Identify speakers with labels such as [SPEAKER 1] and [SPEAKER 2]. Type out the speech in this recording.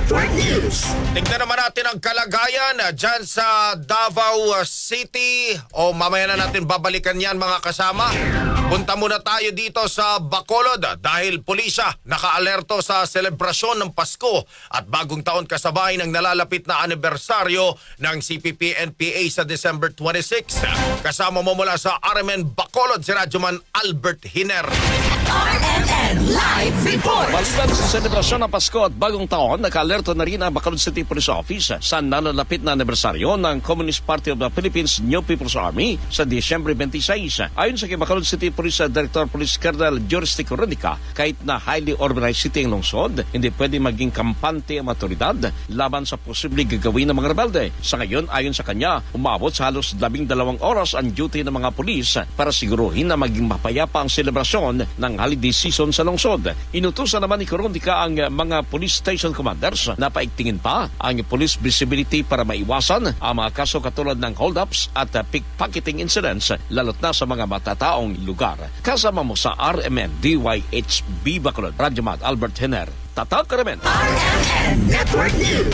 [SPEAKER 1] Network News.
[SPEAKER 2] Tingnan naman natin ang kalagayan dyan sa Davao City. O mamaya na natin babalikan yan mga kasama. Punta muna tayo dito sa Bacolod dahil pulisya nakaalerto sa selebrasyon ng Pasko at bagong taon kasabay ng nalalapit na anibersaryo ng CPP-NPA sa December 26. Kasama mo mula sa RMN Bacolod si Radyoman Albert Hiner.
[SPEAKER 1] RMN Live Report.
[SPEAKER 3] Maliban sa selebrasyon ng Pasko at bagong taon, naka-alerto na rin ang Bacolod City Police Office sa nalalapit na anibersaryo ng Communist Party of the Philippines New People's Army sa Disyembre 26. Ayon sa Bacolod City Police Director Police Colonel Joristy Coronica, kahit na highly organized city ang lungsod, hindi pwede maging kampante ang maturidad laban sa posibleng gagawin ng mga rebelde. Sa ngayon, ayon sa kanya, umabot sa halos 12 oras ang duty ng mga pulis para siguruhin na maging mapayapa ang selebrasyon ng holiday season sa lungsod. Inutusan naman ni Coronica ang mga police station commanders na paigtingin pa ang police visibility para maiwasan ang mga kaso katulad ng hold-ups at pickpocketing incidents lalot na sa mga matataong lugar. Kasama mo sa RMN DYHB Bacolod, Radyoman Albert Hiner. Tatak ka naman.
[SPEAKER 1] RMN Network News.